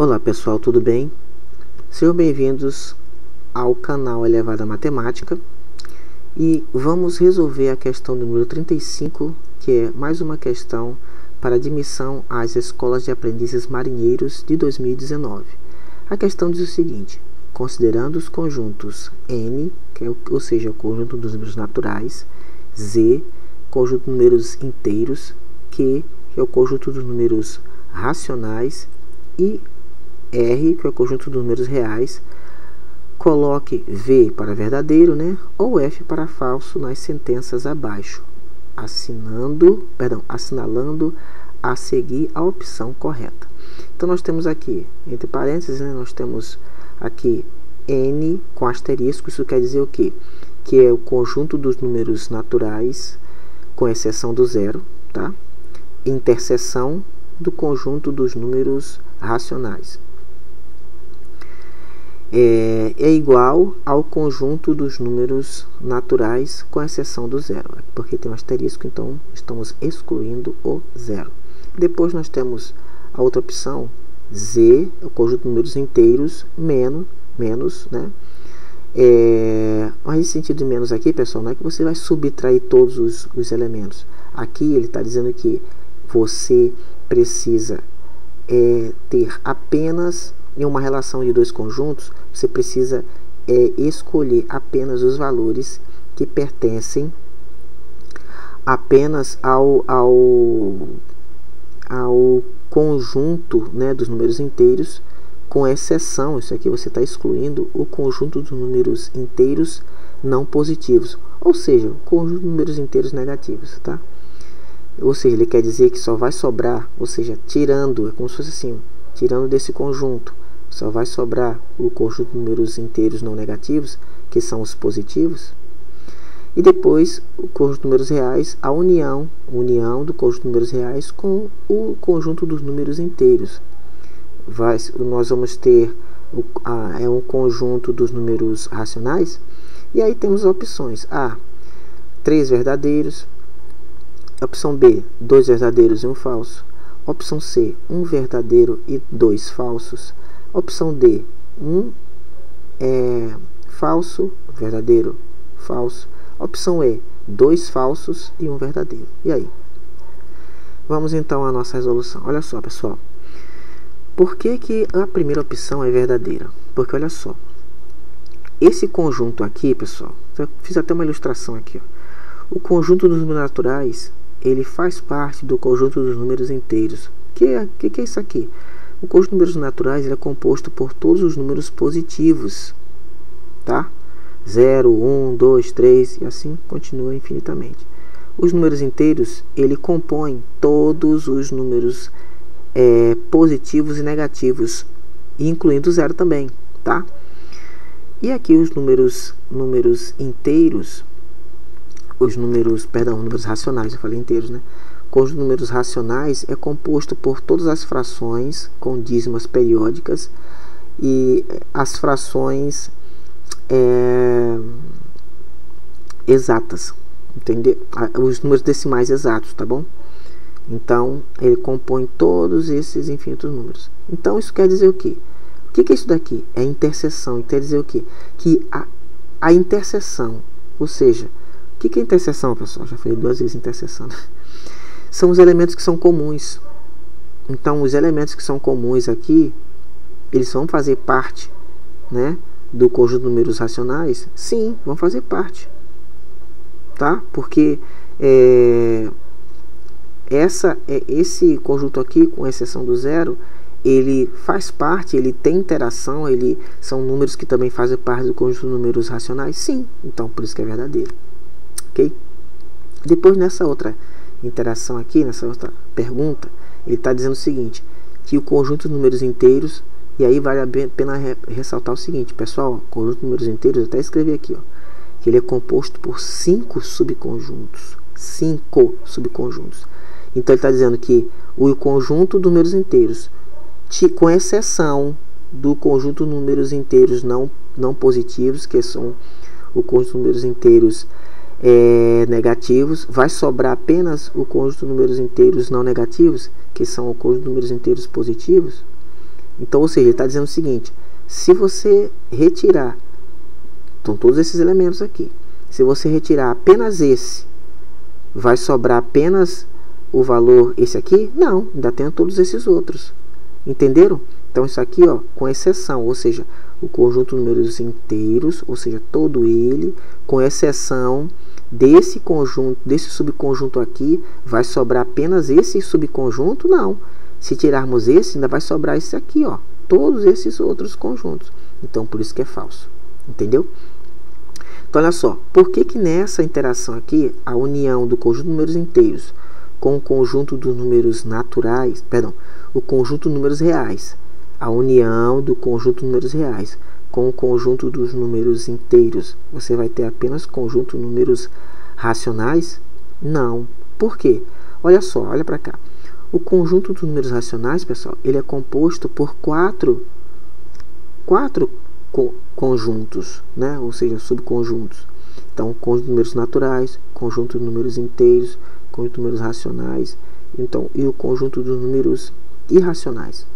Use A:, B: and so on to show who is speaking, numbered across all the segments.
A: Olá pessoal, tudo bem? Sejam bem-vindos ao canal Elevada Matemática e vamos resolver a questão número 35, que é mais uma questão para admissão às escolas de aprendizes marinheiros de 2019. A questão diz o seguinte: considerando os conjuntos N, ou seja, o conjunto dos números naturais, Z, conjunto de números inteiros, Q, que é o conjunto dos números racionais, e R, que é o conjunto dos números reais, coloque V para verdadeiro, ou F para falso nas sentenças abaixo, assinalando a seguir a opção correta. Então nós temos aqui, entre parênteses, nós temos aqui N com asterisco. Isso quer dizer o quê? Que é o conjunto dos números naturais, com exceção do zero, tá? Interseção do conjunto dos números racionais. É igual ao conjunto dos números naturais, com exceção do zero. Porque tem um asterisco, então estamos excluindo o zero. Depois nós temos a outra opção, Z, o conjunto de números inteiros, menos, mas esse sentido de menos aqui, pessoal, não é que você vai subtrair todos os elementos. Aqui ele está dizendo que você precisa ter apenas, em uma relação de dois conjuntos, você precisa escolher apenas os valores que pertencem apenas ao conjunto, dos números inteiros, com exceção, isso aqui você está excluindo o conjunto dos números inteiros não positivos, ou seja, o conjunto de números inteiros negativos, tá? Ou seja, ele quer dizer que só vai sobrar, ou seja, tirando, é como se fosse assim, tirando desse conjunto, só vai sobrar o conjunto de números inteiros não negativos, que são os positivos, e depois o conjunto de números reais, a união do conjunto de números reais com o conjunto dos números inteiros. Nós vamos ter um conjunto dos números racionais, e aí temos opções: A, 3 verdadeiros, opção B, 2 verdadeiros e 1 falso, opção C, 1 verdadeiro e 2 falsos, opção D, 1 falso, verdadeiro, falso, opção E, 2 falsos e 1 verdadeiro. E aí? Vamos então à nossa resolução. Olha só, pessoal. Por que a primeira opção é verdadeira? Porque olha só, esse conjunto aqui, pessoal, eu fiz até uma ilustração aqui, ó. O conjunto dos números naturais, ele faz parte do conjunto dos números inteiros. Que é isso aqui? O conjunto de números naturais, ele é composto por todos os números positivos, tá? 0, 1, 2, 3 e assim continua infinitamente. Os números inteiros, ele compõe todos os números positivos e negativos, incluindo o zero também, tá? E aqui os números inteiros, os números racionais, eu falei inteiros, O conjunto de números racionais é composto por todas as frações com dízimas periódicas e as frações exatas, entendeu? Os números decimais exatos, tá bom? Então, ele compõe todos esses infinitos números. Então, isso quer dizer o quê? O que é isso daqui? É interseção. Quer dizer o quê? Que a interseção, ou seja, o que é interseção, pessoal? Já falei 2 vezes interseção. São os elementos que são comuns. Então, os elementos que são comuns aqui, eles vão fazer parte, do conjunto de números racionais? Sim, vão fazer parte, tá? Porque esse conjunto aqui, com exceção do zero, ele faz parte, ele tem interação, são números que também fazem parte do conjunto de números racionais? Sim, então por isso que é verdadeiro, ok? Depois, nessa outra interação aqui, nessa outra pergunta, ele está dizendo o seguinte, que o conjunto de números inteiros, e aí vale a pena ressaltar o seguinte, pessoal, o conjunto de números inteiros, eu até escrevi aqui, que ele é composto por 5 subconjuntos. 5 subconjuntos. Então ele está dizendo que o conjunto de números inteiros, com exceção do conjunto de números inteiros não positivos, que são o conjunto de números inteiros negativos, vai sobrar apenas o conjunto de números inteiros não negativos, que são o conjunto de números inteiros positivos. Então, ou seja, ele está dizendo o seguinte: se você retirar, estão todos esses elementos aqui, se você retirar apenas esse, vai sobrar apenas o valor esse aqui? Não, ainda tem todos esses outros. Entenderam? Então isso aqui, ó, com exceção, ou seja, o conjunto de números inteiros, ou seja, todo ele, com exceção desse conjunto, desse subconjunto aqui, vai sobrar apenas esse subconjunto? Não. Se tirarmos esse, ainda vai sobrar esse aqui, ó, todos esses outros conjuntos. Então por isso que é falso. Entendeu? Então olha só, por que que nessa interação aqui, a união do conjunto de números inteiros com o conjunto dos números naturais, perdão, o conjunto de números reais, a união do conjunto de números reais com o conjunto dos números inteiros, você vai ter apenas conjunto de números racionais? Não. Por quê? Olha só, olha para cá. O conjunto dos números racionais, pessoal, ele é composto por quatro conjuntos, né? Ou seja, subconjuntos. Então, conjunto de números naturais, conjunto de números inteiros, conjunto de números racionais, então, e o conjunto dos números irracionais.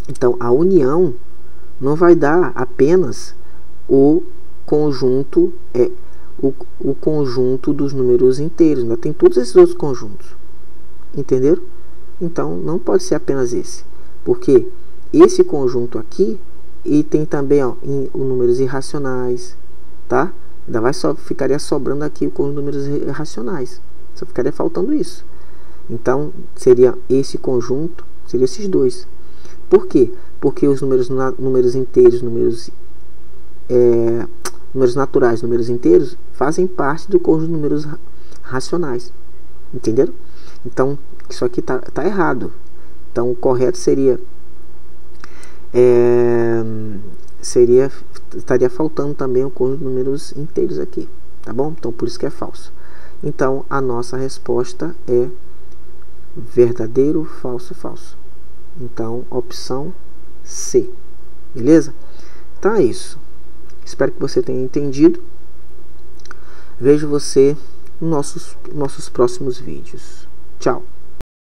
A: Então, a união não vai dar apenas o conjunto, o conjunto dos números inteiros, ainda tem todos esses outros conjuntos. Entenderam? Então, não pode ser apenas esse, porque esse conjunto aqui, e tem também, ó, os números irracionais, tá? Ainda ficaria sobrando aqui o conjunto de números irracionais. Só ficaria faltando isso. Então, seria esse conjunto, seria esses dois. Por quê? Porque os números inteiros, números naturais, números inteiros, fazem parte do conjunto de números racionais. Entenderam? Então, isso aqui tá errado. Então, o correto seria estaria faltando também o conjunto de números inteiros aqui, tá bom? Então por isso que é falso. Então a nossa resposta é verdadeiro, falso, falso. Então opção C, beleza? Então é isso. Espero que você tenha entendido. Vejo você nos nossos próximos vídeos. Tchau.